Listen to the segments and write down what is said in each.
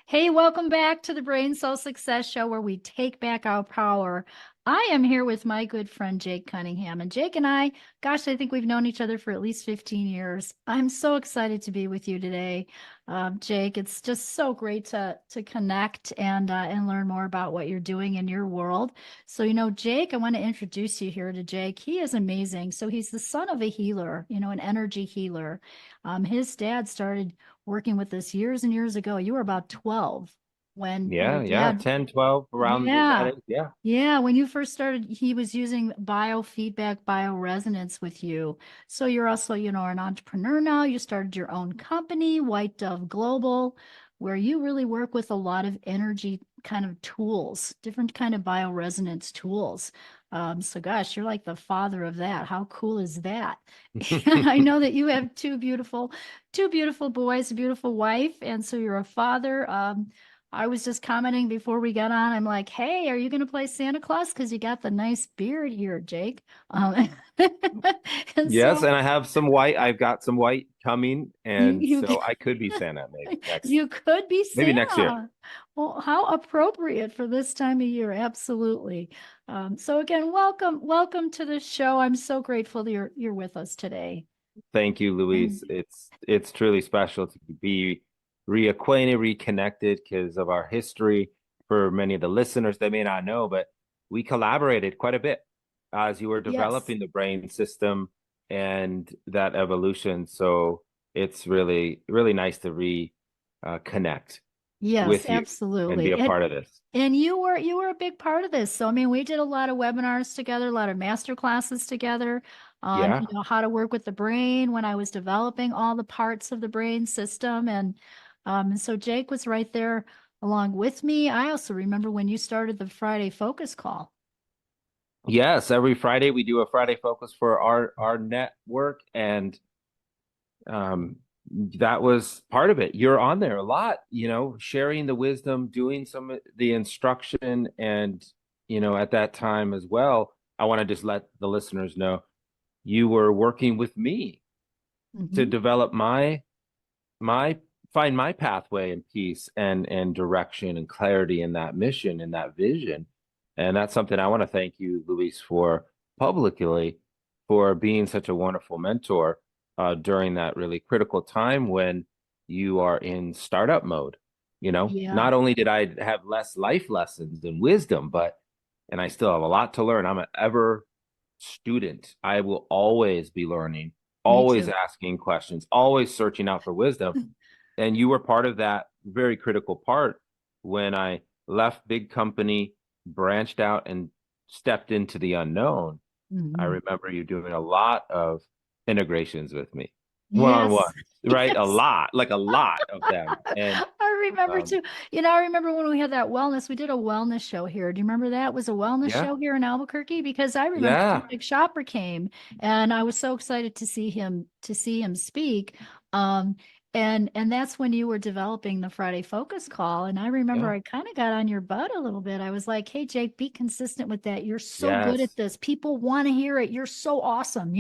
Hey, welcome back to the Brain Soul Success Show where we take back our power. I am here with my good friend Jake Cunningham. And Jake and I, gosh, I think we've known each other for at least 15 years. I'm so excited to be with you today, Jake. It's just so great to connect and learn more about what you're doing in your world. So, Jake, I want to introduce you here to Jake. He is amazing. So he's the son of a healer, an energy healer. His dad started working with us years and years ago. You were about 12 when your Yeah, dad, 10, 12 around that yeah, age. Yeah. yeah, when you first started, he was using biofeedback, bioresonance with you. So you're also, an entrepreneur now. You started your own company, White Dove Global, where you really work with a lot of energy kind of tools, different kind of bioresonance tools. So gosh, you're like the father of that. How cool is that? And I know that you have two beautiful boys, a beautiful wife, and so you're a father. I was just commenting before we got on. I'm like, hey, are you going to play Santa Claus? Because you got the nice beard here, Jake. And Yes, so and I have some white. I've got some white coming, you and you so I could be Santa you could be maybe next year. Santa. Well, how appropriate for this time of year. Absolutely. So again, welcome to the show. I'm so grateful that you're with us today. Thank you, And Luis. It's truly special to be reacquainted, reconnected because of our history. For many of the listeners, they may not know, but we collaborated quite a bit as you were yes. developing the brain system and that evolution. So it's really, really nice to connect Yes, with you and be absolutely. a part of this. And you were a big part of this. So I mean, we did a lot of webinars together, a lot of master classes together on, Yeah. how to work with the brain when I was developing all the parts of the brain system. And so Jake was right there along with me. I also remember when you started the Friday focus call. Yes, every Friday we do a Friday focus for our network, and um that was part of it. You're on there a lot, sharing the wisdom, doing some of the instruction, and at that time as well, I want to just let the listeners know you were working with me to Mhm. develop my find my pathway and peace and direction and clarity in that mission and that vision. And that's something I want to thank you, Luis, for publicly for being such a wonderful mentor during that really critical time when you are in startup mode. Yeah. Not only did I have less life lessons and wisdom, but and I still have a lot to learn. I'm an ever student. I will always be learning, Me always too. asking questions, always searching out for wisdom. And you were part of that very critical part when I left big company, branched out, and stepped into the unknown. I Mhm. remember you doing a lot of integrations with me, one on Yes. one, right? Yes. Like a lot of them. And I remember um, too. I remember when we had that wellness, we did a wellness show here. Do you remember that? It was a wellness yeah, show here in Albuquerque? Because I remember yeah, Deepak Chopra came and I was so excited to see him speak. Um, and that's when you were developing the Friday focus call. And I remember yeah, I kind of got on your butt a little bit. I was like, hey, Jake, be consistent with that. You're so good at yes. this. People want to hear it. You're so awesome.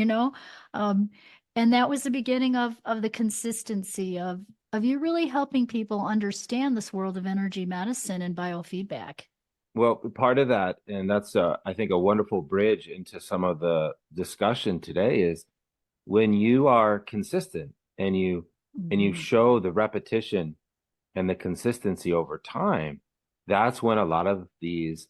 Um, and that was the beginning of the consistency of you really helping people understand this world of energy medicine and biofeedback. Well, part of that, and that's I think a wonderful bridge into some of the discussion today is when you are consistent and you Mhm. show the repetition and the consistency over time, that's when a lot of these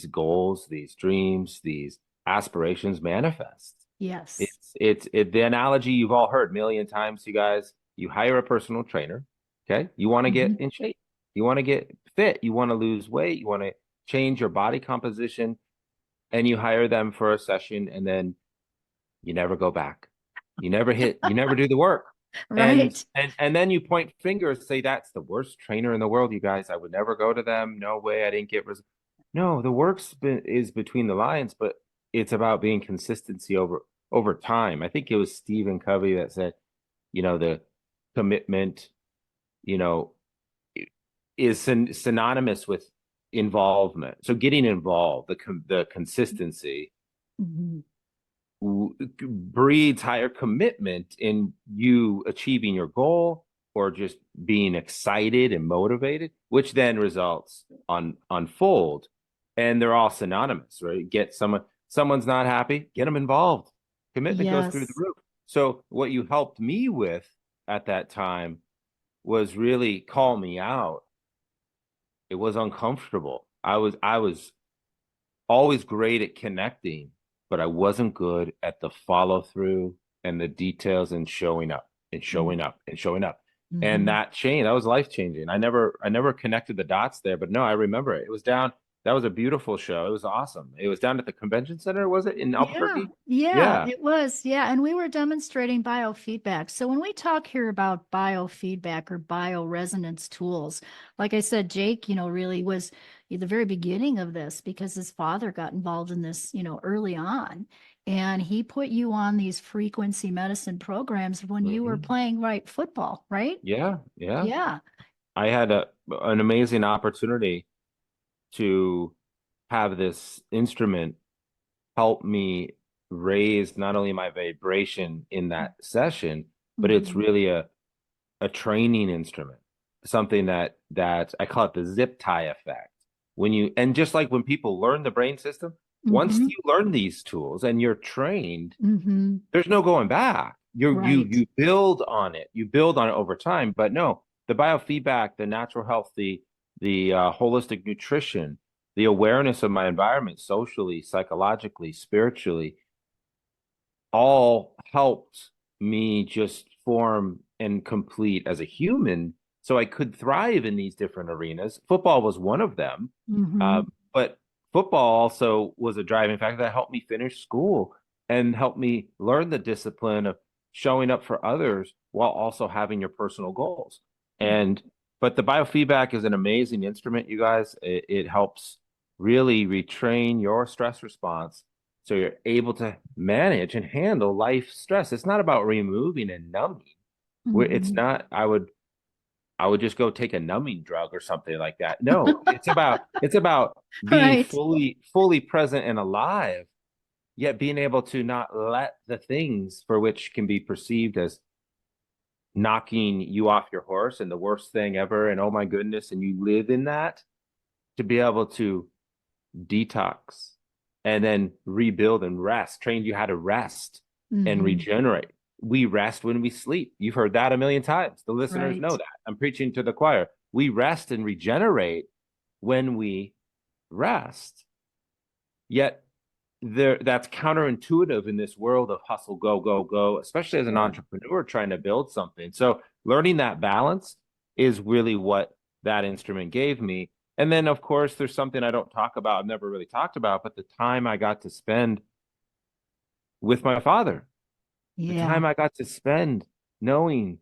goals, these dreams, these aspirations manifest. Yes. It's the analogy you've all heard a million times, you guys. You hire a personal trainer, okay? You want to get Mhm. in shape, you want to get fit, you want to lose weight, you want to change your body composition, and you hire them for a session, and then you never go back. You never do the work. And Right. and then you point fingers, say that's the worst trainer in the world, you guys. I would never go to them. No way, I didn't get No, the is between the lines, but it's about being consistency over time. I think it was Stephen Covey that said, the commitment, you know, is synonymous with involvement. So getting involved, the consistency Mhm. breeds higher commitment in you achieving your goal or just being excited and motivated, which then results on fold. And they're all synonymous, right? Get someone's not happy, get them involved. Commitment goes through the Yes. roof. So what you helped me with at that time was really call me out. It was uncomfortable. I was always great at connecting, but I wasn't good at the follow through and the details and showing up and showing up and showing up. And Mm-hmm. that change, that was life changing. I never connected the dots there, but no, I remember it. It was down. That was a beautiful show. It was awesome. It was down at the convention center, was it in Yeah, Albuquerque? yeah, Yeah. it was. Yeah. And we were demonstrating biofeedback. So when we talk here about biofeedback or bioresonance tools, like I said, Jake, really was the very beginning of this because his father got involved in this, early on. And he put you on these frequency medicine programs when you were Hmm. playing right football, right? Yeah. Yeah. Yeah. I had an amazing opportunity to have this instrument help me raise not only my vibration in that session, but it's Hmm. really a training instrument, something that I call it the zip tie effect. When you and just like when people learn the brain system, once Hmm. you learn these tools and you're trained, Hmm. there's no going back. You Right. build on it. You build on it over time. But no, the biofeedback, the natural health, the holistic nutrition, the awareness of my environment, socially, psychologically, spiritually, all helped me just form and complete as a human so I could thrive in these different arenas. Football was one of them. Hmm. But football also was a driving factor that helped me finish school and helped me learn the discipline of showing up for others while also having your personal goals. And but the biofeedback is an amazing instrument, you guys. It helps really retrain your stress response so you're able to manage and handle life stress. It's not about removing and numbing. It's Hmm. not, I would just go take a numbing drug or something like that. No, it's about being Right. fully present and alive, yet being able to not let the things for which can be perceived as knocking you off your horse and the worst thing ever, and oh my goodness, and you live in that, to be able to detox and then rebuild and rest, trained you how to rest and Hmm. regenerate. We rest when we sleep. You've heard that a million times. The listeners know Right. that. I'm preaching to the choir. We rest and regenerate when we rest. Yet that's counterintuitive in this world of hustle, go, go, go, especially as an Sure. entrepreneur trying to build something. So learning that balance is really what that instrument gave me. And then, of course, there's something I don't talk about, I've never really talked about, but the time I got to spend with my father, the Yeah. time I got to spend knowing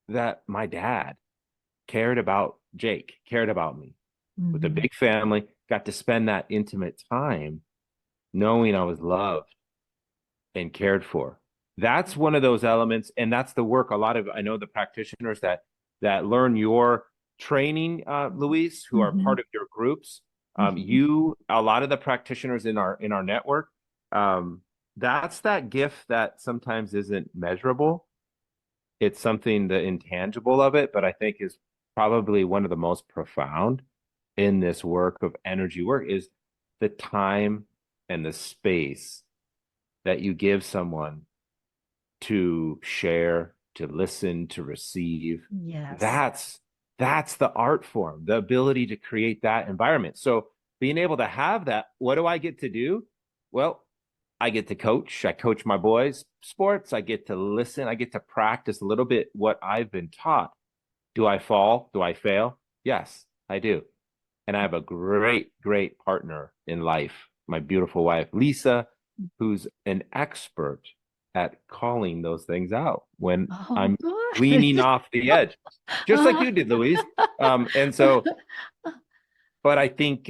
that my dad cared about Jake, cared about me with a Hmm. big family, got to spend that intimate time knowing I was loved and cared for. That's one of those elements, and that's the work a lot of I know the practitioners that learn your training, Luis, who are Hmm. part of your groups. Hmm. You, a lot of the practitioners in our network, um, that's that gift that sometimes isn't measurable. It's something the intangible of it, but I think is probably one of the most profound in this work of energy work is the time and the space that you give someone to share, to listen, to receive. Yes. That's the art form, the ability to create that environment. So being able to have that, what do I get to do? Well, I get to coach. I coach my boys' sports. I get to listen. I get to practice a little bit what I've been taught. Do I fall? Do I fail? Yes, I do. And I have a great, great partner in life, my beautiful wife, Lisa, who's an expert at calling those things out when Oh, I'm leaning good. off the edge, just like you did, Louise. And so, but I think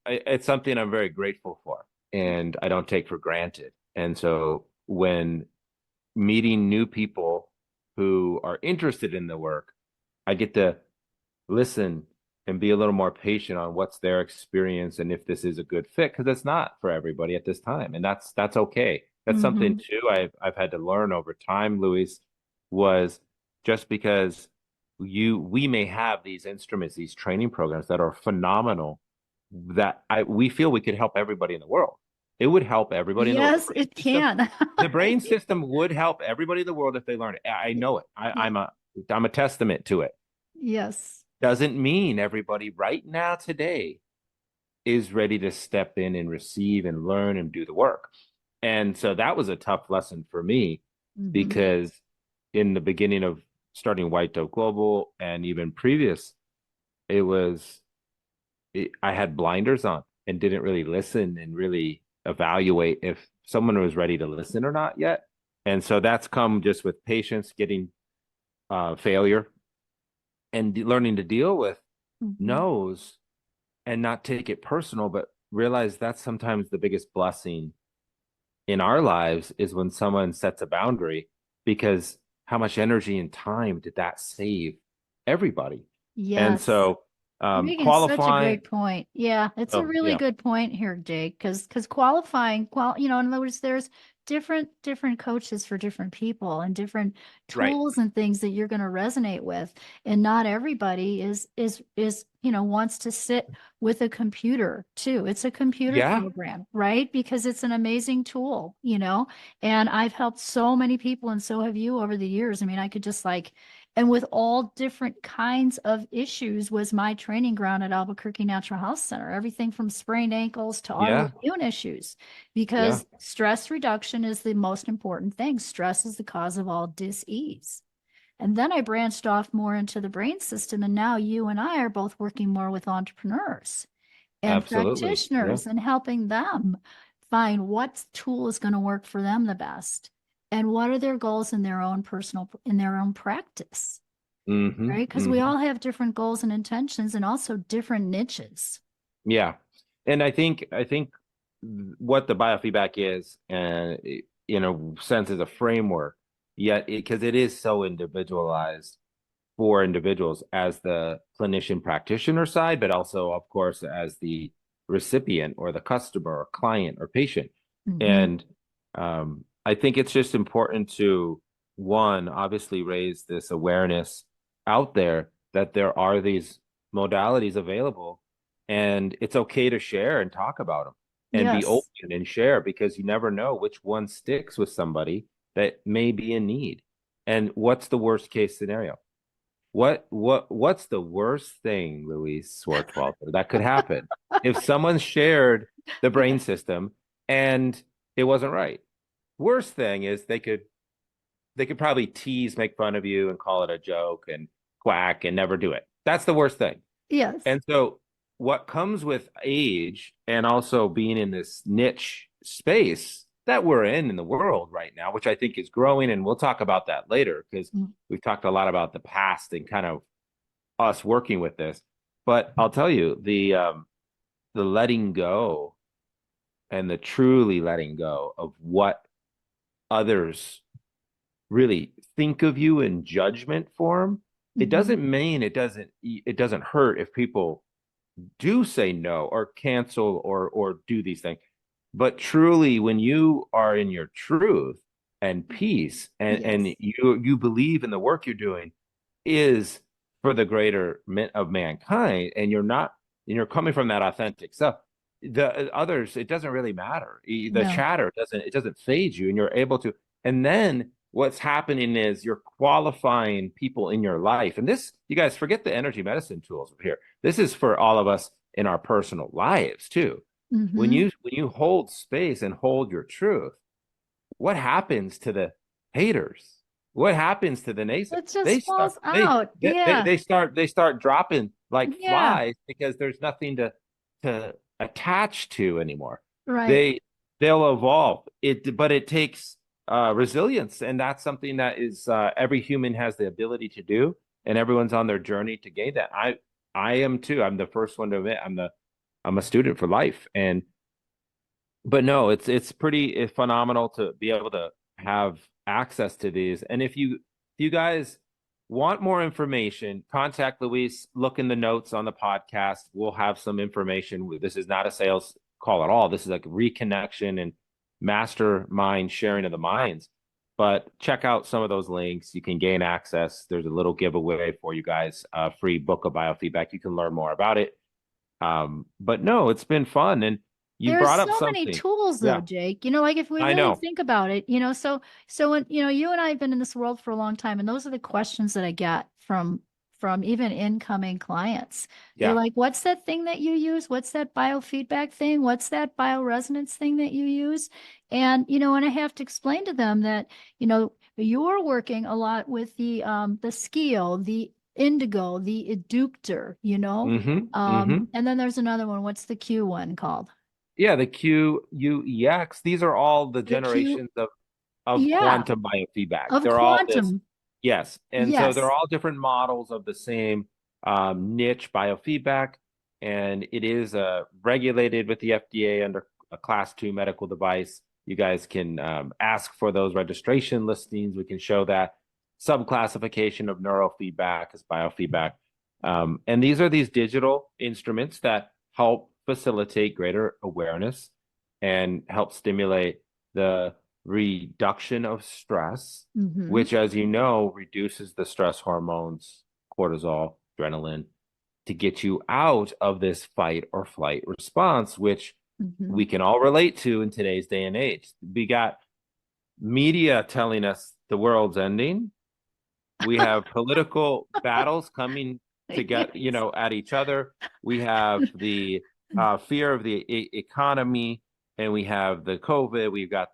it's something I'm very grateful for and I don't take for granted. And so when meeting new people who are interested in the work, I get to listen and be a little more patient on what's their experience and if this is a good fit because it's not for everybody at this time and that's okay. That's something Hmm. too I've had to learn over time, Luis, was just because we may have these instruments, these training programs that are phenomenal, that we feel we could help everybody in the world. It would help everybody in the world. Yes, it can. The brain system would help everybody in the world if they learn it. I know it. I'm a testament to it. Yes. Doesn't mean everybody right now today is ready to step in and receive and learn and do the work. And so that was a tough lesson for me, Hmm. because in the beginning of starting White Dove Global and even previous, it was I had blinders on and didn't really listen and really evaluate if someone was ready to listen or not yet. And so that's come just with patience, getting failure, and learning to deal with Hmm. no's and not take it personal, but realize that's sometimes the biggest blessing in our lives is when someone sets a boundary, because how much energy and time did that save everybody? And Yes. so You're making such a qualifying. great point. Yeah, it's a Oh really yeah, good point here, Jake, because qualifying, in other words, there's different coaches for different people and different right. tools and things that you're going to resonate with. And not everybody is, wants to sit with a computer too. It's a computer Yeah, program, right? Because it's an amazing tool. And I've helped so many people and so have you over the years. I mean, I could just and with all different kinds of issues was my training ground at Albuquerque Natural Health Center. Everything from sprained ankles to yeah, autoimmune issues, yeah, because stress reduction is the most important thing. Stress is the cause of all dis-ease. And then I branched off more into the brain system. And now you and I are both working more with entrepreneurs and absolutely. Yeah. practitioners and helping them find what tool is going to work for them the best and what are their goals in their own practice, Mm-hmm. right? Because we Mm-hmm. all have different goals and intentions and also different niches. Yeah. And I think what the biofeedback is, and in a sense, is a framework, yet because it is so individualized for individuals as the clinician practitioner side, but also, of course, as the recipient or the customer or client or patient. Hmm. And I think it's just important to, one, obviously raise this awareness out there that there are these modalities available, and it's okay to share and talk about them and be Yes. open and share, because you never know which one sticks with somebody that may be in need. And what's the worst case scenario? What's the worst thing, Louise Swartzwelder, that could happen if someone shared the Yeah. brain system and it wasn't right? Worst thing is they could probably tease, make fun of you, and call it a joke and quack and never do it. That's the worst thing. Yes. And so what comes with age and also being in this niche space that we're in the world right now, which I think is growing, and we'll talk about that later, because Mm. we've talked a lot about the past and kind of us working with this. But I'll tell you, the letting go and the truly letting go of what others really think of you in judgment form, it Mhm. doesn't mean it doesn't hurt if people do say no or cancel or do these things. But truly, when you are in your truth and peace, and Yes. you believe in the work you're doing is for the greater of mankind, and you're coming from that authentic stuff, the others, it doesn't really matter. The No. chatter doesn't phase you, and you're able to. And then what's happening is you're qualifying people in your life. And this, you guys, forget the energy medicine tools here. This is for all of us in our personal lives too. When Hmm. you hold space and hold your truth, what happens to the haters? What happens to the naysayers? It just falls They out. they Yeah. they start dropping like Yeah. flies, because there's nothing to attach to anymore. Right. They they'll evolve. But it takes resilience, and that's something that is every human has the ability to do, and everyone's on their journey to gain that. I am too. I'm the first one to admit I'm a student for life. And but no, it's pretty phenomenal to be able to have access to these. And if you guys want more information, contact Luis. Look in the notes on the podcast. We'll have some information. This is not a sales call at all. This is like reconnection and mastermind sharing of the minds. but check out some of those links. You can gain access. There's a little giveaway for you guys, a free book of biofeedback. You can learn more about it. But no, it's been fun. And you There's brought up so many something. tools though, Yeah, Jake. Like if we I really know. think about it, so when you and I have been in this world for a long time, and those are the questions that I get from even incoming clients. They're Yeah. like, "What's that thing that you use? What's that biofeedback thing? What's that bioresonance thing that you use?" And I have to explain to them that, you're working a lot with the scale, the indigo, the eductor, Mm-hmm. Mm-hmm. and then there's another one. What's the Q one called? Yeah, the QUEX. These are all the The Q, generations of yeah, quantum biofeedback. of They're all this. quantum. Yes. And so they're Yes. all different models of the same niche biofeedback. And it is regulated with the FDA under a class 2 medical device. You guys can ask for those registration listings. We can show that subclassification of neurofeedback as biofeedback. And these are these digital instruments that help facilitate greater awareness and help stimulate the reduction of stress, Hmm. which, as you know, reduces the stress hormones, cortisol, adrenaline, to get you out of this fight or flight response, which Hmm. we can all relate to in today's day and age. We got media telling us the world's ending. We have political battles coming to get, Yes. at each other. We have the fear of the economy, and we have the COVID. We've got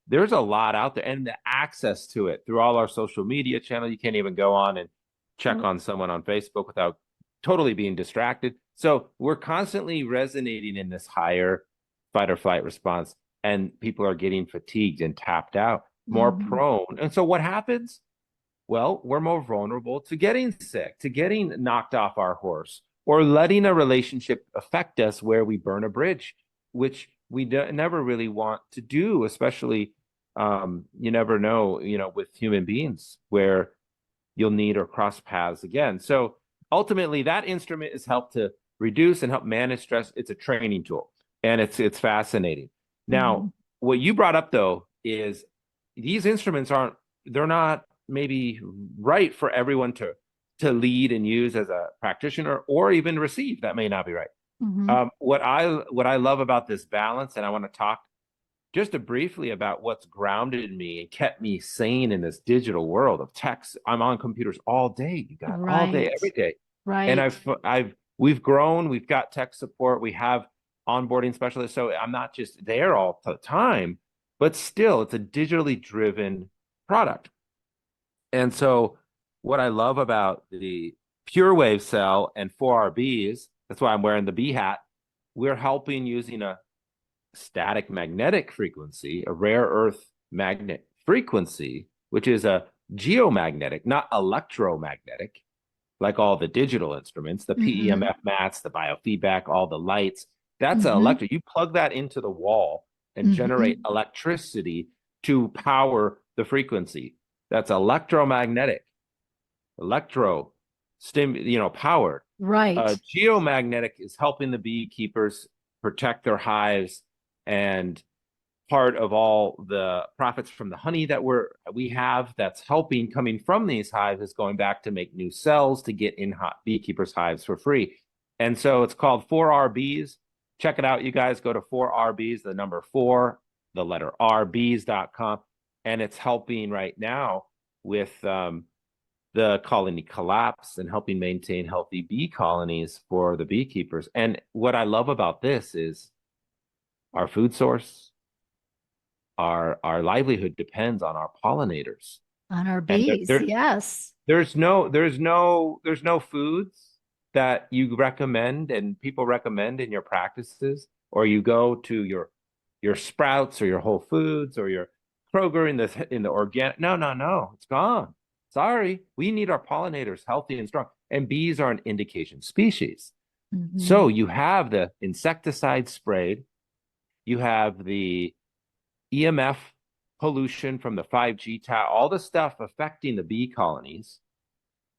there's a lot out there, and the access to it through all our social media channel. You can't even go on and check on someone on Facebook without totally being distracted. So we're constantly resonating in this higher fight or flight response, and people are getting fatigued and tapped out, more Hmm. prone. And so what happens? Well, we're more vulnerable to getting sick, to getting knocked off our horse, or letting a relationship affect us where we burn a bridge, which we never really want to do, especially you never know, with human beings where you'll need or cross paths again. So ultimately, that instrument is helped to reduce and help manage stress. It's a training tool, and it's fascinating. Now, Hmm. what you brought up though is these instruments they're not maybe right for everyone to lead and use as a practitioner or even receive. That may not be right. Hmm. What I love about this balance, and I want to talk just to briefly about what's grounded me and kept me sane in this digital world of text. I'm on computers all day, you got all day, Right. every day. And Right. we've grown, we've got tech support, we have onboarding specialists. So I'm not just there all the time, but still it's a digitally driven product. And so what I love about the Pure Wave cell and 4RBs, that's why I'm wearing the B hat, we're helping using a static magnetic frequency, a rare earth magnet frequency, which is a geomagnetic, not electromagnetic, like all the digital instruments, the Hmm. PEMF mats, the biofeedback, all the lights. That's an Hmm. electric. You plug that into the wall and generate Hmm. electricity to power the frequency. That's electromagnetic, electro powered. Right. Geomagnetic is helping the beekeepers protect their hives, and part of all the profits from the honey that we have that's helping coming from these hives is going back to make new cells to get in beekeepers' hives for free. And so it's called 4RBs. Check it out, you guys. Go to 4RBs, the number 4, the letter RBs.com. And it's helping right now with the colony collapse and helping maintain healthy bee colonies for the beekeepers. And what I love about this is our food source, our livelihood depends on our pollinators. On our And bees. Yes. there's no foods that you recommend and people recommend in your practices, or you go to your Sprouts or your Whole Foods or your Kroger in the organic. No, no, no, it's gone. Sorry, we need our pollinators healthy and strong, and bees are an indication species. Hmm. So you have the insecticide sprayed, you have the EMF pollution from the 5G tower, all the stuff affecting the bee colonies,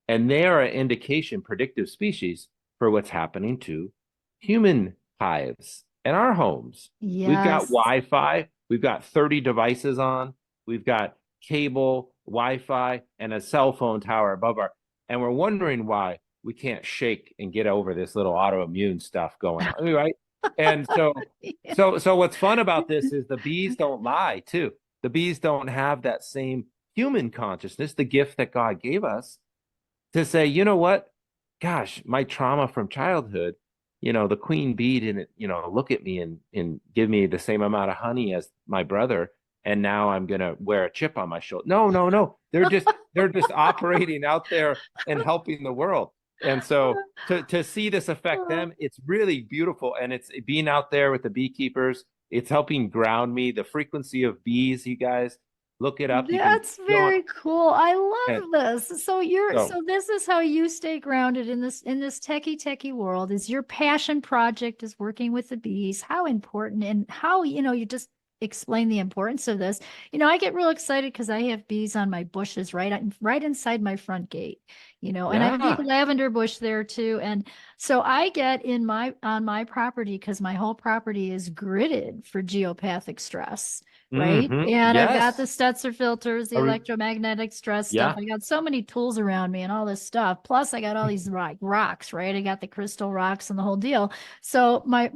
and they are an indication, predictive species for what's happening to human hives and our homes. We've got Yes. Wi-Fi, we've got 30 devices on, we've got cable, Wi-Fi, and a cell phone tower above our, and we're wondering why we can't shake and get over this little autoimmune stuff going on, right? And so what's fun about this is the bees don't lie too. The bees don't have that same human consciousness, the gift that God gave us to say, you know what? Gosh, my trauma from childhood, the queen bee didn't, look at me and give me the same amount of honey as my brother, and now I'm gonna wear a chip on my shoulder. No, no, no. They're just operating out there and helping the world. And so to see this affect them, it's really beautiful. And it's being out there with the beekeepers, it's helping ground me. The frequency of bees, you guys, look it up. You can That's go on very cool. I and love this. so So this is how you stay grounded in this techie world is your passion project is working with the bees. How important and how, you just explain the importance of this. I get real excited because I have bees on my bushes right inside my front gate, and I have a big yeah. lavender bush there too. And so I get on my property because my whole property is gridded for geopathic stress. Right. And I've got the Yes. Stetzer filters, the Are we, electromagnetic stress stuff. yeah. I got so many tools around me and all this stuff. Plus, I got all these rocks, right? I got the crystal rocks and the whole deal. So no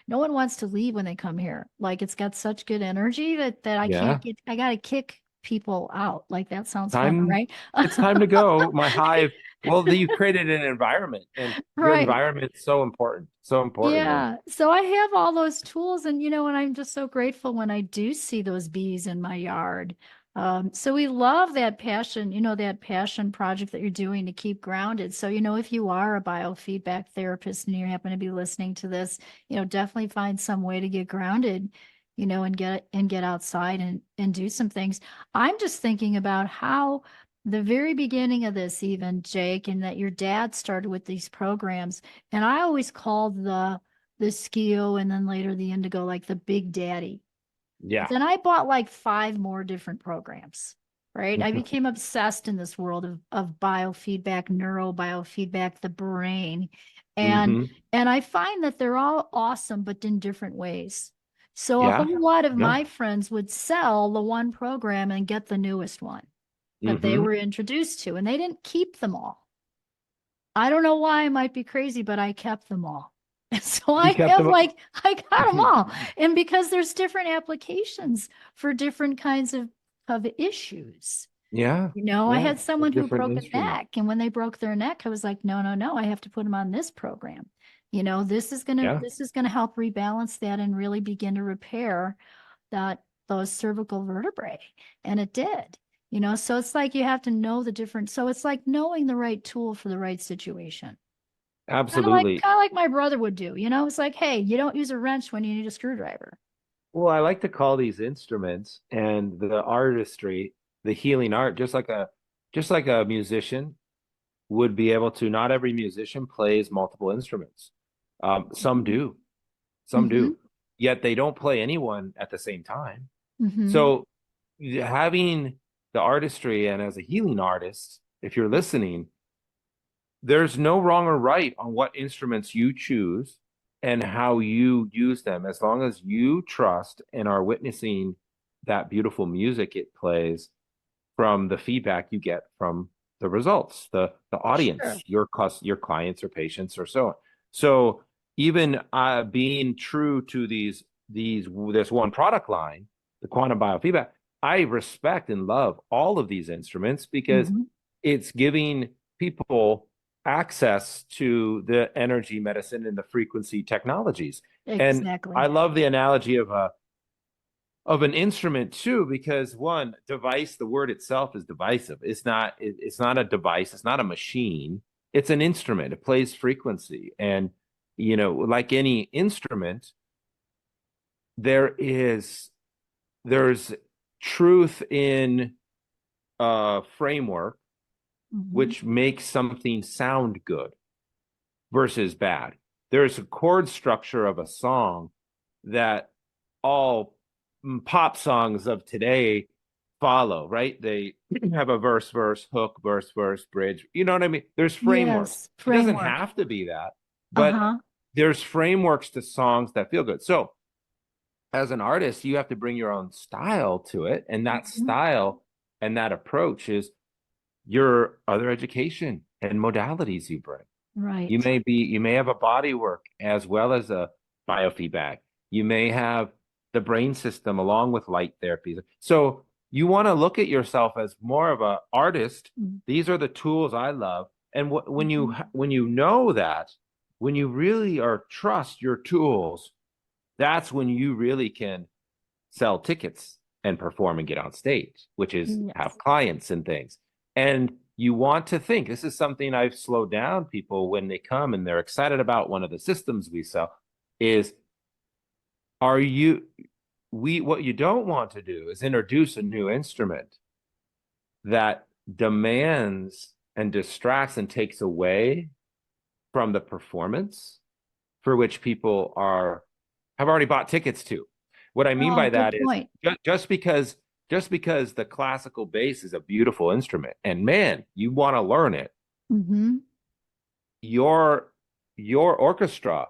one wants to leave when they come here. Like it's got such good energy that I can't Yeah. get, I got to kick people out. Like that sounds fun, Time. right? It's time to go. My hive. Well, you created an environment, and your Right. environment's so important. So important. And Yeah. So I have all those tools and I'm just so grateful when I do see those bees in my yard. So we love that passion, that passion project that you're doing to keep grounded. So, if you are a biofeedback therapist and you happen to be listening to this, definitely find some way to get grounded, and get outside and do some things. I'm just thinking about how the very beginning of this, even Jake, and that your dad started with these programs. And I always called the Skio and then later the Indigo like the Big Daddy. But yeah. then I bought like five more different programs, right? I became obsessed in this world of biofeedback, neurobiofeedback, the brain. And hmm and I find that they're all awesome, but in different ways. So a Yeah. whole lot of Yeah. my friends would sell the one program and get the newest one that they hmm were introduced to, and they didn't keep them all. I don't know why. I might be crazy, but I kept them all. So You I kept have them. I got them all. And because there's different applications for different kinds of issues. Yeah. I Yeah. had A someone who different broke a instrument. neck, and when they broke their neck, I was like, no, no, no, I have to put them on this program. Yeah. This is gonna help rebalance that and really begin to repair those cervical vertebrae. And it did. So it's like you have to know the different. So it's like knowing the right tool for the right situation. Absolutely. Kind of like my brother would do. It's like, hey, you don't use a wrench when you need a screwdriver. Well, I like to call these instruments and the artistry, the healing art, just like a musician would be able to. Not every musician plays multiple instruments. Some do, some Mm-hmm. do. Yet they don't play anyone at the same time. Mm-hmm. So having the artistry and as a healing artist, if you're listening, there's no wrong or right on what instruments you choose and how you use them, as long as you trust and are witnessing that beautiful music it plays from the feedback you get from the results, the Sure. audience, your clients or patients or so on. So even being true to this one product line, the quantum biofeedback, I respect and love all of these instruments because Mm-hmm. it's giving people access to the energy medicine and the frequency technologies. And I Exactly. love the analogy of an instrument too, because one device, the word itself is divisive. It's not a device, it's not a machine, it's an instrument. It plays frequency. And like any instrument, there is there's truth in a framework Mm-hmm. which makes something sound good versus bad. There's a chord structure of a song that all pop songs of today follow, right? They have a verse, hook, verse, bridge. You know what I mean? There's frameworks. Yes. It doesn't Framework. have to be that, but Uh-huh. there's frameworks to songs that feel good. So as an artist, you have to bring your own style to it. And that Mhm. style and that approach is your other education and modalities you bring. Right. You may have a body work as well as a biofeedback. You may have the brain system along with light therapies. So you want to look at yourself as more of an artist. These are the tools I love. And Mhm. when you know that, when you really are trust your tools, that's when you really can sell tickets and perform and get on stage, which is have Yes. clients and things. And you want to think this is something I've slowed down people when they come and they're excited about one of the systems we sell is are you we what you don't want to do is introduce a new instrument that demands and distracts and takes away from the performance for which people are have already bought tickets to. What I mean Oh, by good that is point. just because the classical bass is a beautiful instrument and man, you want to learn it, Hmm. your your orchestra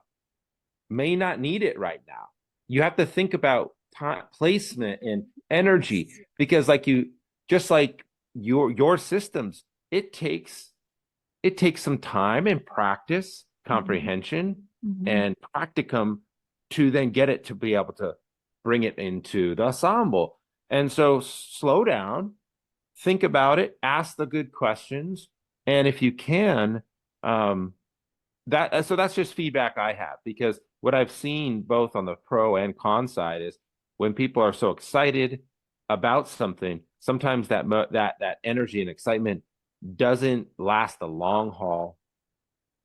may not need it right now. You have to think about time, placement and energy because like you just like your systems, it takes some time and practice, Hmm. comprehension, Hmm. and practicum to then get it to be able to bring it into the ensemble. And so slow down, think about it, ask the good questions, and if you can, um, so that's just feedback I have because what I've seen both on the pro and con side is when people are so excited about something, sometimes that energy and excitement doesn't last the long haul.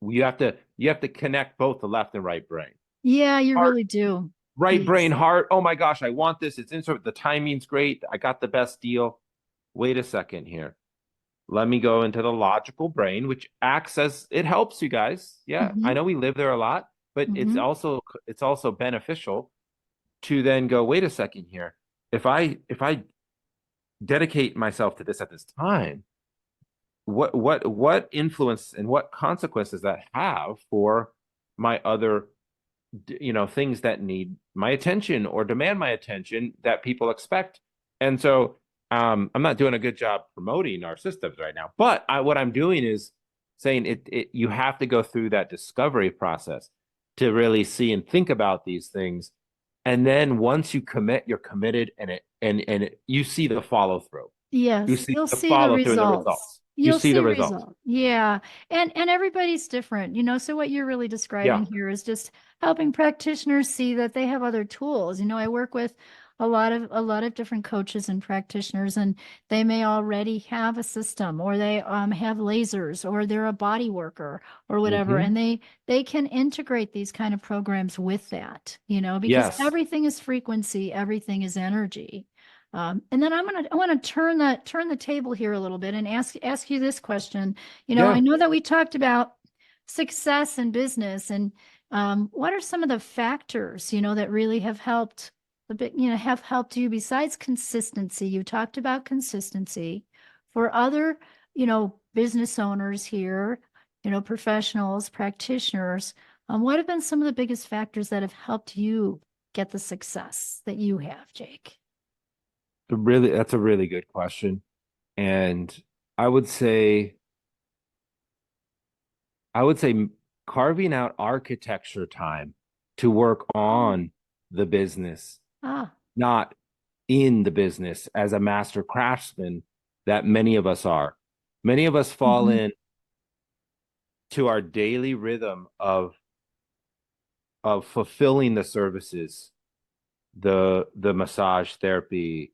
You have to connect both the left and right brain. Yeah, you Heart, really do. right brain, Yes. heart. Oh my gosh, I want this. It's insert. The timing's great. I got the best deal. Wait a second here. Let me go into the logical brain, which acts as it helps you guys. Yeah, I Hmm. know we live there a lot, but Hmm. it's also beneficial to then go, wait a second here. If I dedicate myself to this at this time, what influence and what consequences that have for my other things that need my attention or demand my attention that people expect. And so I'm not doing a good job promoting our systems right now, but what I'm doing is saying you have to go through that discovery process to really see and think about these things. And then once you commit, you're committed you see the follow through. You Yes, see you'll the see the follow through and the results. results. You You'll see the see results. results. Yeah. And everybody's different, so what you're really describing Yeah. here is just helping practitioners see that they have other tools. I work with a lot of different coaches and practitioners, and they may already have a system, or they have lasers, or they're a body worker or whatever, Hmm. and they can integrate these kind of programs with that, because Yes. everything is frequency, everything is energy. And then I want to turn the table here a little bit and ask you this question. I Yeah. know that we talked about success in business, and what are some of the factors that really have helped have helped you besides consistency? You talked about consistency for other business owners here, professionals, practitioners. What have been some of the biggest factors that have helped you get the success that you have, Jake? Really, that's a really good question. And I would say, I would say carving out architecture time to work Oh, on the business, ah. not in the business as a master craftsman that many of us are. Many of us fall Mhm. in to our daily rhythm of fulfilling the services, the massage therapy,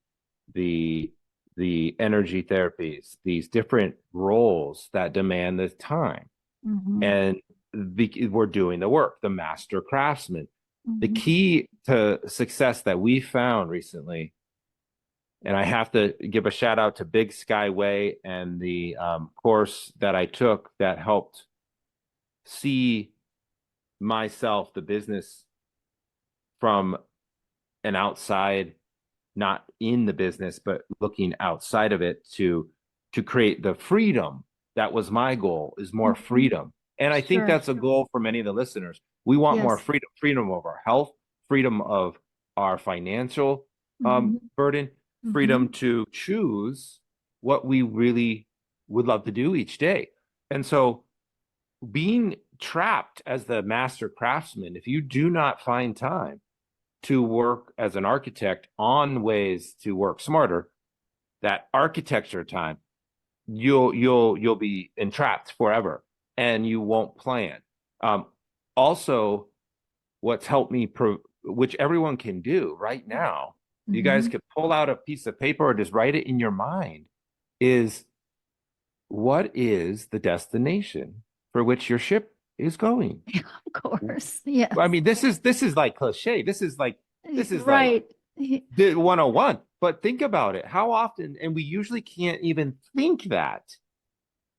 the the energy therapies, these different roles that demand the time. Mhm. And we're doing the work, the master craftsman. The Mhm. key to success that we found recently, and I have to give a shout out to Big Skyway and the course that I took that helped see myself, the business, from an outside, not in the business, but looking outside of it to create the freedom. That was my goal, is more Mhm. freedom. And I think Sure. that's a goal for many of the listeners. We want more Yes. freedom, freedom of our health, freedom of our financial Hmm. burden, Hmm. freedom to choose what we really would love to do each day. And so being trapped as the master craftsman, if you do not find time to work as an architect on ways to work smarter, that architecture time, you'll be entrapped forever and you won't plan. Um, Also, what's helped me, which everyone can do right now, you guys Hmm. could pull out a piece of paper or just write it in your mind, is what is the destination for which your ship is going? Of course. Yes. I mean, this is like cliche. This is like Right. the 101. But think about it. How often, and we usually can't even think that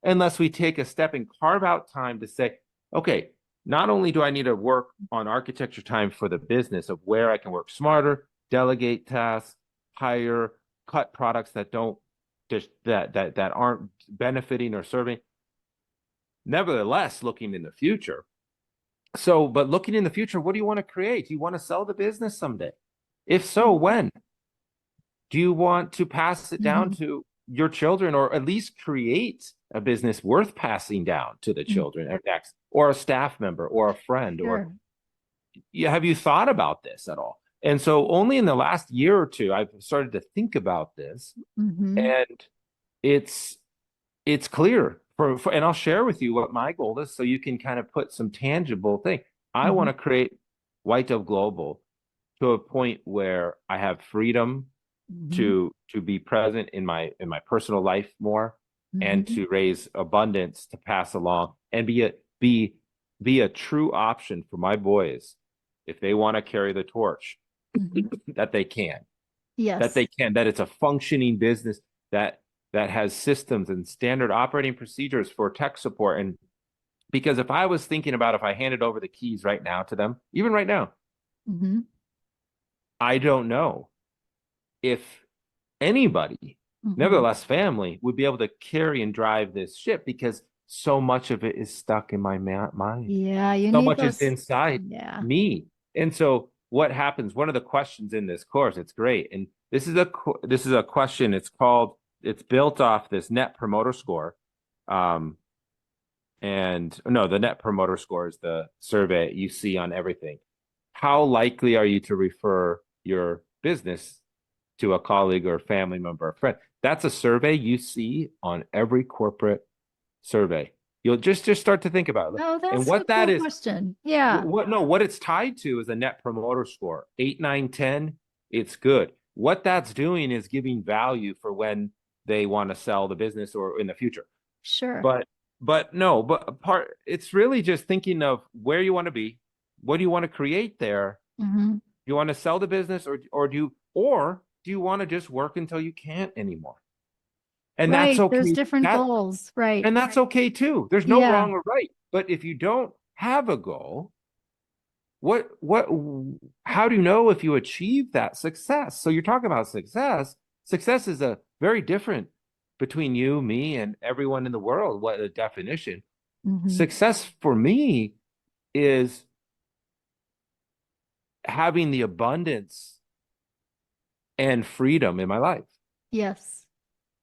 unless we take a step and carve out time to say, okay, not only do I need to work on architecture time for the business of where I can work smarter, delegate tasks, hire, cut products that don't just that aren't benefiting or serving. Nevertheless, looking in the future. So, but looking in the future, what do you want to create? Do you want to sell the business someday? If so, when? Do you want to pass it down Mhm. to your children, or at least create a business worth passing down to the Mm. children or next, or a staff member or a friend? Or Sure. have you thought about this at all? And so only in the last year or two, I've started to think about this, Hmm. and it's it's clear and I'll share with you what my goal is so you can kind of put some tangible thing. I want Hmm. to create White Dove Global to a point where I have freedom Hmm. to be present in my personal life more, and Hmm. to raise abundance to pass along, and be a true option for my boys if they want to carry the torch, Hmm. that they can, Yes. that it's a functioning business that has systems and standard operating procedures for tech support. And because if I was thinking about, if I handed over the keys right now to them, even right now, Hmm. I don't know if anybody, Hmm. nevertheless family, would be able to carry and drive this ship, because so much of it is stuck in my mind. Yeah, you So need much is those. inside Yeah. me. And so what happens, one of the questions in this course, it's great. And this is a question, it's built off this net promoter score. Um, and no, the net promoter score is the survey you see on everything. How likely are you to refer your business to a colleague or family member or friend? That's a survey you see on every corporate survey. You'll just start to think about it. Oh, And that's a what that cool is, question. Yeah. what it's tied to is a net promoter score. 8, 9, 10, it's good. What that's doing is giving value for when they want to sell the business or in the future. Sure. But no, but part it's really just thinking of where you want to be, what do you want to create there? Hmm. Do you want to sell the business, or do you want to just work until you can't anymore? And that's Right. There's okay. different That goals. Right. and that's okay too. There's no Yeah. wrong or right. But if you don't have a goal, what how do you know if you achieve that success? So you're talking about success. Success is a very different between you, me, and everyone in the world. What a definition. Hmm. Success for me is having the abundance and freedom in my life. Yes.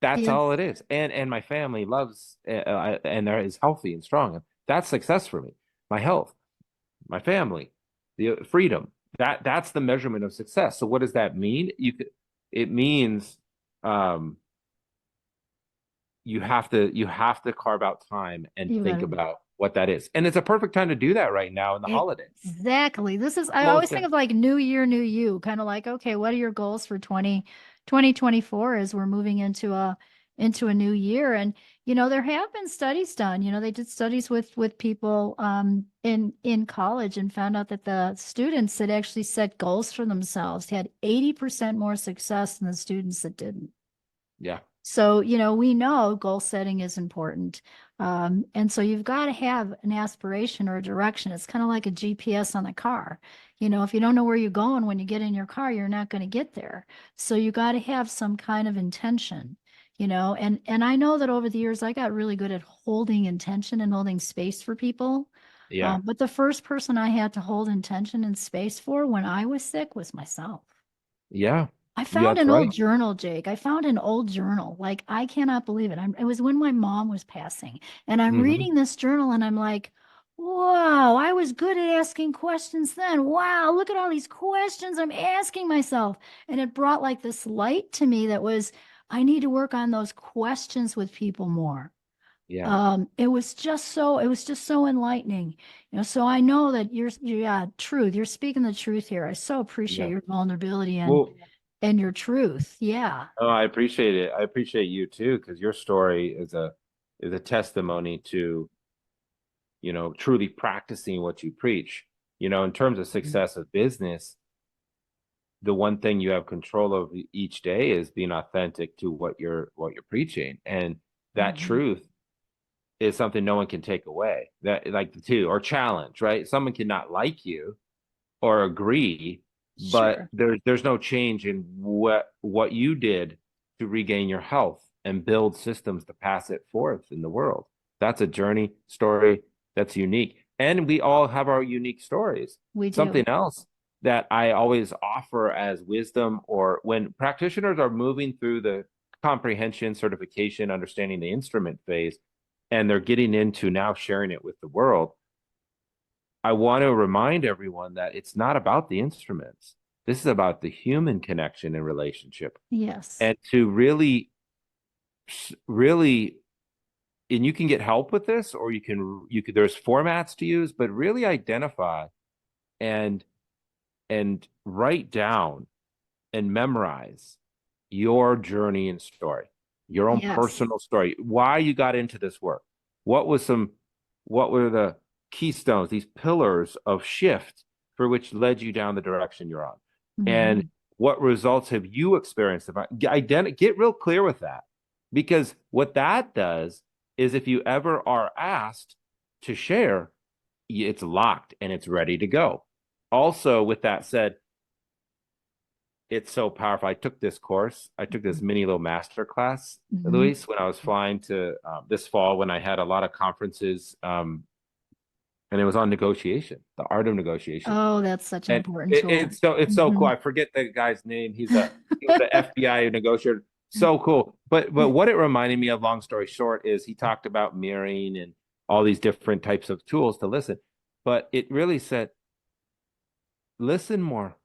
That's Yes. all it is. And my family loves, and there is healthy and strong. That's success for me. My health, my family, the freedom. That's the measurement of success. So what does that mean? It means um, you have to carve out time and You think gotta. about what that is. And it's a perfect time to do that right now in the holidays. Exactly. I Slow always it think down. of like new year, new you, kind of like, okay, what are your goals for 2024 as we're moving into a new year? And there have been studies done. They did studies with people in college and found out that the students that actually set goals for themselves had 80% more success than the students that didn't. Yeah. So, we know goal setting is important. And so you've got to have an aspiration or a direction. It's kind of like a GPS on the car. If you don't know where you're going when you get in your car, you're not going to get there. So you got to have some kind of intention, and I know that over the years I got really good at holding intention and holding space for people. Yeah. But the first person I had to hold intention and space for when I was sick was myself. Yeah, I found that's an old right. journal, Jake. I found an old journal. Like, I cannot believe it. It was when my mom was passing. And I'm Hmm. reading this journal and I'm like, wow, I was good at asking questions then. Wow, look at all these questions I'm asking myself. And it brought like this light to me that was, I need to work on those questions with people more. Yeah, It was just so enlightening. So I know that yeah, truth. You're speaking the truth here. I so appreciate yeah. your vulnerability Well, and your truth. Yeah. oh, I appreciate it. I appreciate you too, because your story is a testimony to, truly practicing what you preach. In terms of Mhm. success of business, the one thing you have control of each day is being authentic to what you're preaching. And that Mhm. truth is something no one can take away. That like the two or challenge, right? Someone cannot like you or agree, but Sure. there's no change in what you did to regain your health and build systems to pass it forth in the world. That's a journey story that's unique. And we all have our unique stories. We Something do. else that I always offer as wisdom, or when practitioners are moving through the comprehension, certification, understanding the instrument phase, and they're getting into now sharing it with the world, I want to remind everyone that it's not about the instruments. This is about the human connection and relationship. Yes. And to really, really, and you can get help with this, or there's formats to use, but really identify and write down and memorize your journey and story, your own Yes. personal story, why you got into this work. What was some, what were the keystones, these pillars of shift for which led you down the direction you're on? And Mhm. what results have you experienced? Get real clear with that. Because what that does is if you ever are asked to share, it's locked and it's ready to go. Also, with that said, it's so powerful. I took this course. I took this mini little master class, Mhm. Luis, when I was flying to this fall when I had a lot of conferences, and it was on negotiation, the art of negotiation. Oh, that's such an And important tool. it's so cool. Mhm. I forget the guy's name. He was an FBI negotiator. So cool. But what it reminded me of, long story short, is he talked about mirroring and all these different types of tools to listen. But it really said, listen more,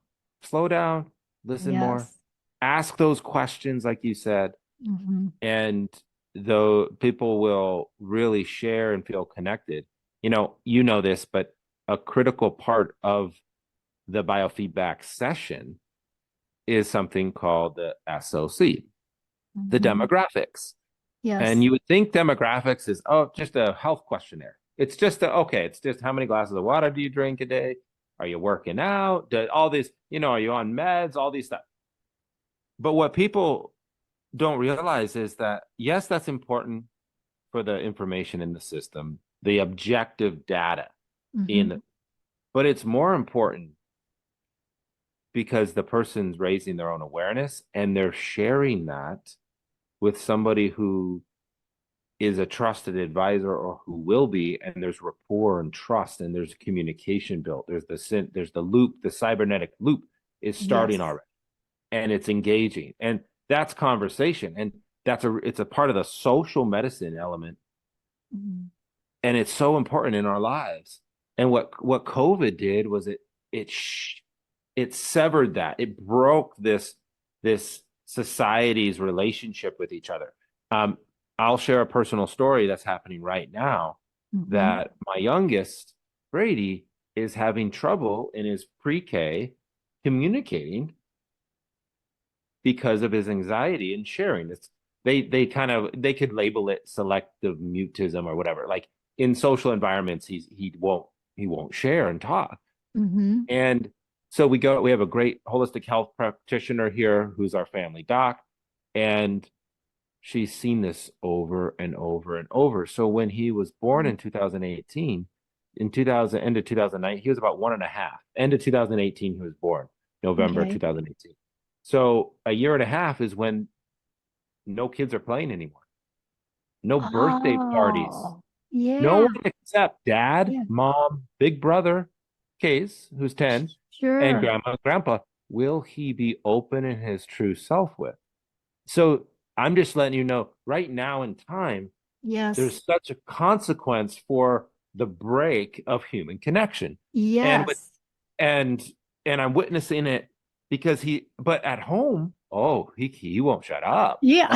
slow down, listen more, Yes. ask those questions, like you said, Mhm. and though people will really share and feel connected. You know this, but a critical part of the biofeedback session is something called the SOC, the Mhm. demographics. And Yes. you would think demographics is, oh, just a health questionnaire. It's just okay, it's just how many glasses of water do you drink a day? Are you working out? All these, are you on meds? All these stuff. But what people don't realize is that, yes, that's important for the information in the system, the objective data Mhm. but it's more important because the person's raising their own awareness and they're sharing that with somebody who is a trusted advisor or who will be, and there's rapport and trust and there's communication built. There's the loop, the cybernetic loop is starting Yes. already, and it's engaging, and that's conversation, and it's a part of the social medicine element, Mhm. and it's so important in our lives. And what COVID did was it it severed that. It broke this society's relationship with each other. Um, I'll share a personal story that's happening right now, Mhm. that my youngest, Brady, is having trouble in his pre-K communicating because of his anxiety and sharing. They could label it selective mutism or whatever. Like in social environments, he won't share and talk. Mhm. And so we have a great holistic health practitioner here who's our family doc, and she's seen this over and over and over. So when he was born in 2018, in 2000, end of 2009, he was about one and a half. End of 2018, he was born, November Okay. 2018. So a year and a half is when no kids are playing anymore. No birthday parties. Oh, No yeah. one except dad, Yeah. mom, big brother, Case, who's 10, and Sure. grandma, grandpa. will he be open in his true self with? So I'm just letting you know right now in time, Yes. there's such a consequence for the break of human connection. And with Yes. and and I'm witnessing it because but at home, oh, he won't shut up. Yeah,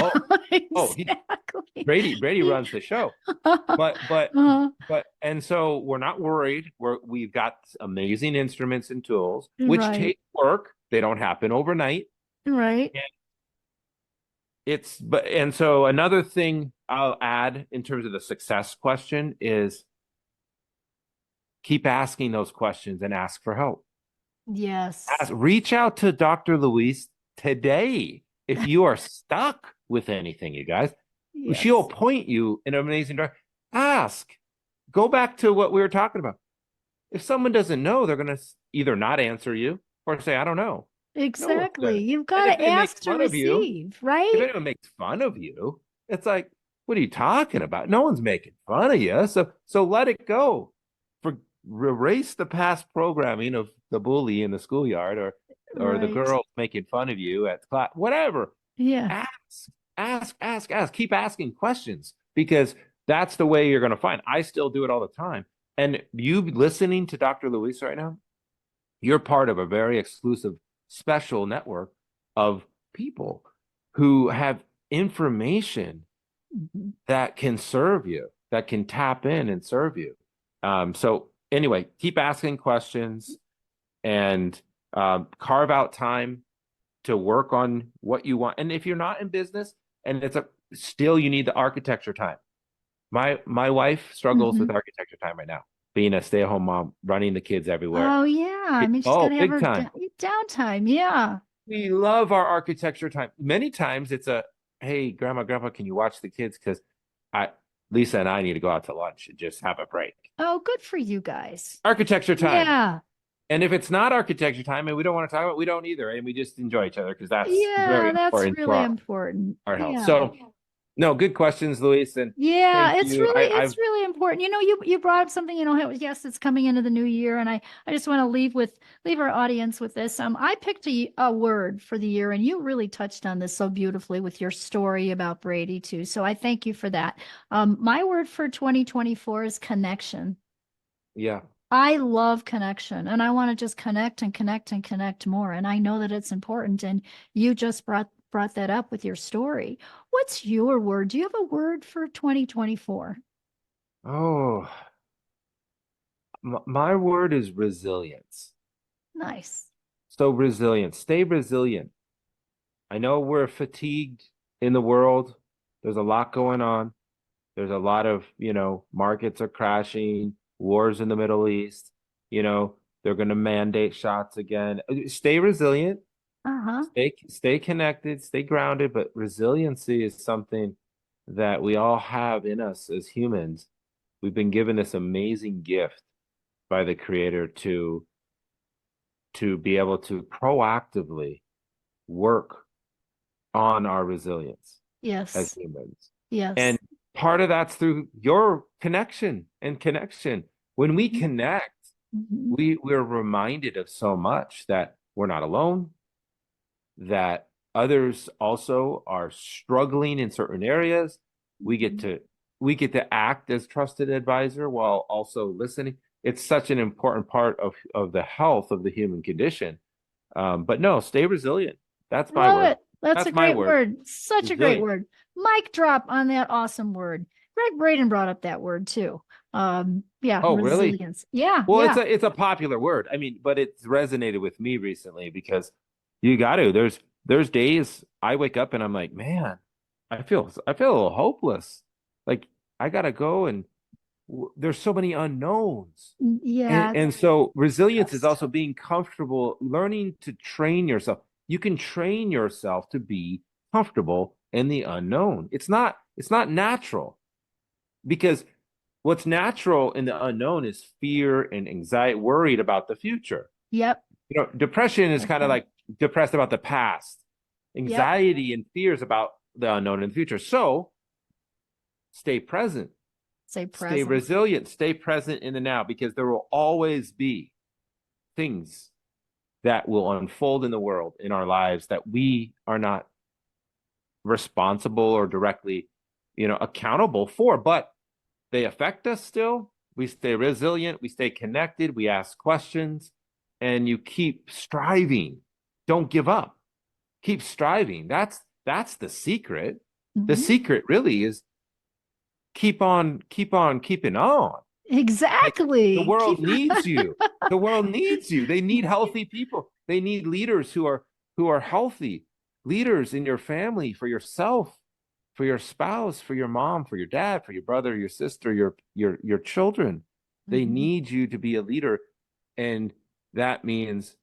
Oh, exactly. Brady Yeah. runs the show. But but Uh, but and so we're not worried. We've got amazing instruments and tools which right. take work. They don't happen overnight. Right. And and so another thing I'll add in terms of the success question is keep asking those questions and ask for help. Yes. Reach out to Dr. Luis today if you are stuck with anything, you guys. She'll Yes. point you in an amazing direction. Ask. Go back to what we were talking about. If someone doesn't know, they're going to either not answer you or say, I don't know. No one's Exactly. gonna. You've And got if to they make ask to fun of you, receive, if right? anyone makes fun of you, it's like, what are you talking about? No one's making fun of you. So let it go. For Erase the past programming of the bully in the schoolyard or the Right. girl making fun of you at class, whatever. Yeah. Ask, ask. Keep asking questions because that's the way you're going to find. I still do it all the time. And you listening to Dr. Luis right now, you're part of a very exclusive, special network of people who have information Mhm. that can serve you, that can tap in and serve you. So anyway, keep asking questions and carve out time to work on what you want. And if you're not in business and still you need the architecture time. My wife struggles with Mhm. architecture time right now, being a stay-at-home mom, running the kids everywhere. Oh, yeah. I mean, she's got Oh, to have big her time. downtime. Yeah. We love our architecture time. Many times it's hey, grandpa, can you watch the kids? Because I, Lisa and I need to go out to lunch and just have a break. Oh, good for you guys. Architecture time. Yeah. And if it's not architecture time and we don't want to talk about it, we don't either. And we just enjoy each other because that's very Yeah, that's important for really important. our health. Yeah. So, no, good questions, Luis. And Yeah, thank you. it's really important. You brought up something, yes, it's coming into the new year, and I just want to leave our audience with this. I picked a word for the year, and you really touched on this so beautifully with your story about Brady too. So I thank you for that. My word for 2024 is connection. Yeah. I love connection, and I want to just connect and connect and connect more. And I know that it's important, and you just brought that up with your story. What's your word? Do you have a word for 2024? Oh, my word is resilience. Nice. So resilient. Stay resilient. I know we're fatigued in the world. There's a lot going on. There's a lot of, markets are crashing, wars in the Middle East. They're going to mandate shots again. Stay resilient, Uh-huh. stay connected, stay grounded, but resiliency is something that we all have in us as humans. We've been given this amazing gift by the creator to be able to proactively work on our resilience as Yes. humans. And Yes. part of that's through your connection and connection. When we Mhm. connect, Mhm. we're reminded of so much that we're not alone, that others also are struggling in certain areas. We get Mhm. to we get to act as trusted advisor while also listening. It's such an important part of the health of the human condition. But no, stay resilient. That's my Love word. it. That's a That's my great word. word. Such a great Resilient. word. Mic drop on that awesome word. Greg Braden brought up that word too. Yeah, Oh, really? resilience. Yeah, Well, it's yeah. a popular word. I mean, but it's resonated with me recently because you got to. There's days I wake up and I'm like, man, I feel a little hopeless. Like I gotta go and there's so many unknowns. And Yeah, and so resilience is trust. also being comfortable, learning to train yourself. You can train yourself to be comfortable in the unknown. It's not natural because what's natural in the unknown is fear and anxiety, worried about the future. Yep. Depression is kind of Okay. like depressed about the past. Yep. Anxiety and fears about the unknown in the future. So stay present, Say stay present. resilient, stay present in the now because there will always be things that will unfold in the world in our lives that we are not responsible or directly, accountable for, but they affect us still. We stay resilient, we stay connected, we ask questions, and you keep striving. Don't give up. Keep striving. That's the secret. The Mhm. secret really is keep on keeping on. Like the Exactly. world Keep needs you. The world needs you. They need healthy people. They need leaders who are healthy, leaders in your family, for yourself, for your spouse, for your mom, for your dad, for your brother, your sister, your children. They Mhm. need you to be a leader. And that means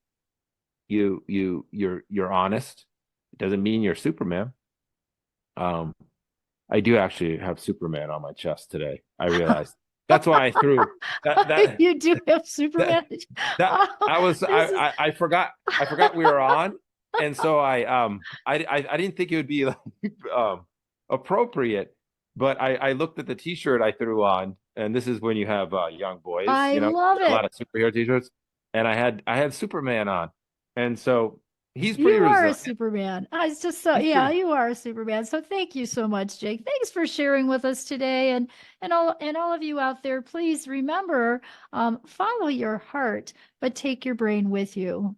you're honest. It doesn't mean you're Superman. Um, I do actually have Superman on my chest today. I realized that's why I threw that You do have that Superman. that Oh, I was this is I forgot we were on, and so I didn't think it would be like, appropriate, but I looked at the T-shirt I threw on, and this is when you have young boys, I love a lot it. of superhero T-shirts, and I had Superman on, and so he's You pretty are a resilient. Superman. I was just so He's yeah, pretty. you are a Superman. So thank you so much, Jake. Thanks for sharing with us today, and all of you out there. Please remember, follow your heart, but take your brain with you.